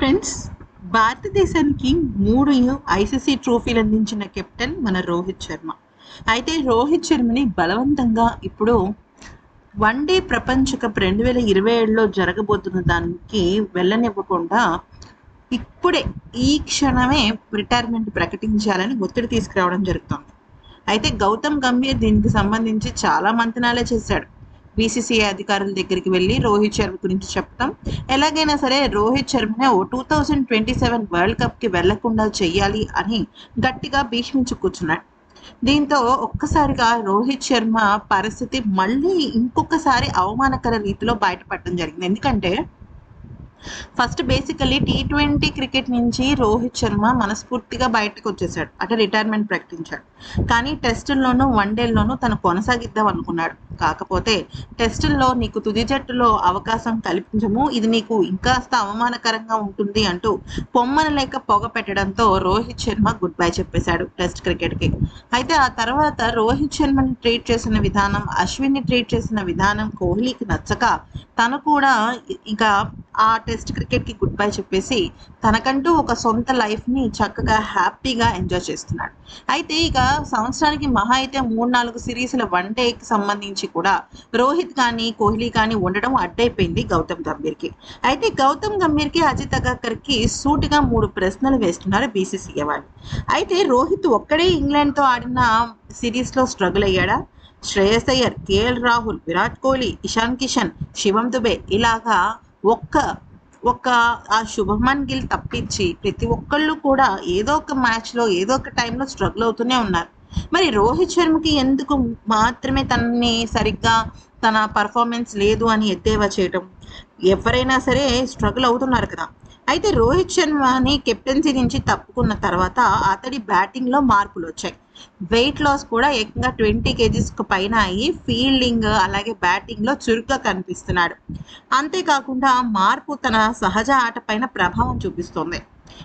Friends, భారతదేశానికి 3 ICC ట్రోఫీలు అందించిన captain మన రోహిత్ శర్మ. అయితే రోహిత్ శర్మని బలవంతంగా ఇప్పుడు వన్డే ప్రపంచ కప్ 2027లో జరగబోతున్న దానికి వెళ్ళనివ్వకుండా ఇప్పుడే ఈ క్షణమే రిటైర్మెంట్ ప్రకటించాలని ఒత్తిడి తీసుకురావడం జరుగుతుంది. అయితే గౌతమ్ గంభీర్ దీనికి సంబంధించి చాలా మంతనాలే చేశాడు. బీసీసీఐ అధికారుల దగ్గరికి వెళ్ళి రోహిత్ శర్మ గురించి చెప్తాం, ఎలాగైనా సరే రోహిత్ శర్మనే 2027 వరల్డ్ కప్కి వెళ్లకుండా చెయ్యాలి అని గట్టిగా భీష్మించి కూర్చున్నాడు. దీంతో ఒక్కసారిగా రోహిత్ శర్మ పరిస్థితి మళ్ళీ ఇంకొకసారి అవమానకర రీతిలో బయటపడడం జరిగింది. ఎందుకంటే ఫస్ట్ బేసికల్లీ T20 క్రికెట్ నుంచి రోహిత్ శర్మ మనస్ఫూర్తిగా బయటకు వచ్చేసాడు, అంటే రిటైర్మెంట్ ప్రకటించాడు. కానీ టెస్టుల్లోనూ వన్డేల్లోనూ తను కొనసాగిద్దాం అనుకున్నాడు. కాకపోతే టెస్టుల్లో నీకు తుది జట్టులో అవకాశం కల్పించము, ఇది నీకు ఇంకాస్త అవమానకరంగా ఉంటుంది అంటూ పొమ్మన లేక పొగ పెట్టడంతో రోహిత్ శర్మ గుడ్ బై చెప్పేశాడు టెస్ట్ క్రికెట్కి. అయితే ఆ తర్వాత రోహిత్ శర్మని ట్రీట్ చేసిన విధానం, అశ్విన్ని ట్రీట్ చేసిన విధానం కోహ్లీకి నచ్చక తను కూడా ఇక ఆ టెస్ట్ క్రికెట్కి గుడ్ బై చెప్పేసి తనకంటూ ఒక సొంత లైఫ్ని చక్కగా హ్యాపీగా ఎంజాయ్ చేస్తున్నాడు. అయితే ఇక సంవత్సరానికి మహా అయితే 3-4 సిరీస్ల వన్డేకి సంబంధించి కూడా రోహిత్ కానీ కోహ్లీ కానీ ఉండడం అడ్డైపోయింది గౌతమ్ గంభీర్కి. అయితే గౌతమ్ గంభీర్కి అజిత్ అగర్కర్కి సూటిగా 3 ప్రశ్నలు వేస్తున్నారు బీసీసీఐ వాళ్ళు. అయితే రోహిత్ ఒక్కడే ఇంగ్లాండ్తో ఆడిన సిరీస్లో స్ట్రగుల్ అయ్యాడా? శ్రేయస్ అయ్యర్, కేఎల్ రాహుల్, విరాట్ కోహ్లీ, ఇషాన్ కిషన్, శివం దుబే ఇలాగా ఒక్క ఆ శుభమన్ గిల్ తప్పించి ప్రతి ఒక్కళ్ళు కూడా ఏదో ఒక మ్యాచ్లో ఏదో ఒక టైంలో స్ట్రగుల్ అవుతూనే ఉన్నారు. మరి రోహిత్ శర్మకి ఎందుకు మాత్రమే తనని సరిగ్గా తన పర్ఫార్మెన్స్ లేదు అని ఎద్దేవా చేయటం? ఎవరైనా సరే స్ట్రగుల్ అవుతున్నారు కదా. అయితే రోహిత్ శర్మని కెప్టెన్సీ నుంచి తప్పుకున్న తర్వాత అతడి బ్యాటింగ్లో మార్పులు వచ్చాయి. వెయిట్ లాస్ కూడా ఏకంగా 20 kgsకు పైన అయ్యి ఫీల్డింగ్ అలాగే బ్యాటింగ్లో చురుగ్గా కనిపిస్తున్నాడు. అంతేకాకుండా మార్పు తన సహజ ఆట పైన ప్రభావం చూపిస్తోంది.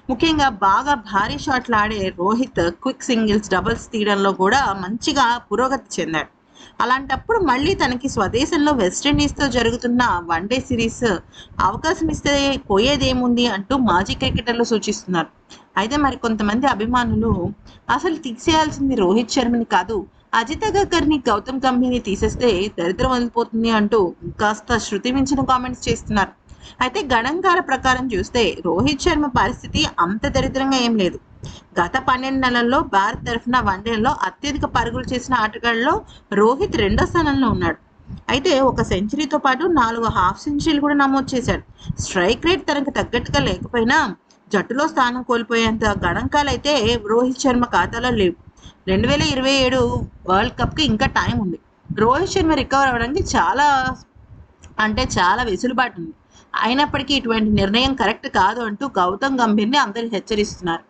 ముఖ్యంగా బాగా భారీ షాట్లు ఆడే రోహిత్ క్విక్ సింగిల్స్, డబుల్స్ తీయడంలో కూడా మంచిగా పురోగతి చెందాడు. అలాంటప్పుడు మళ్ళీ తనకి స్వదేశంలో వెస్టిండీస్తో జరుగుతున్న వన్డే సిరీస్ అవకాశం ఇస్తే పోయేదేముంది అంటూ మాజీ క్రికెటర్లు సూచిస్తున్నారు. అయితే మరి కొంతమంది అభిమానులు అసలు తీసేయాల్సింది రోహిత్ శర్మని కాదు, అజిత్ అగర్కర్ని, గౌతమ్ గంభీర్ని తీసేస్తే దరిద్రం వదిలిపోతుంది అంటూ కాస్త శృతి మించిన కామెంట్స్ చేస్తున్నారు. అయితే గణాంకాల ప్రకారం చూస్తే రోహిత్ శర్మ పరిస్థితి అంత దరిద్రంగా ఏం లేదు. గత 12 నెలల్లో భారత్ తరఫున వన్డేల్లో అత్యధిక పరుగులు చేసిన ఆటగాళ్ళలో రోహిత్ 2వ స్థానంలో ఉన్నాడు. అయితే ఒక సెంచరీతో పాటు 4 హాఫ్ సెంచరీలు కూడా నమోదు చేశాడు. స్ట్రైక్ రేట్ తనకు తగ్గట్టుగా లేకపోయినా జట్టులో స్థానం కోల్పోయేంత గణాంకాలు అయితే రోహిత్ శర్మ ఖాతాలో లేవు. 2027 వరల్డ్ కప్కి ఇంకా టైం ఉంది. రోహిత్ శర్మ రికవర్ అవ్వడానికి చాలా వెసులుబాటు ఉంది. అయినప్పటికీ ఇటువంటి నిర్ణయం కరెక్ట్ కాదు అంటూ గౌతమ్ గంభీర్ని అందరూ హెచ్చరిస్తున్నారు.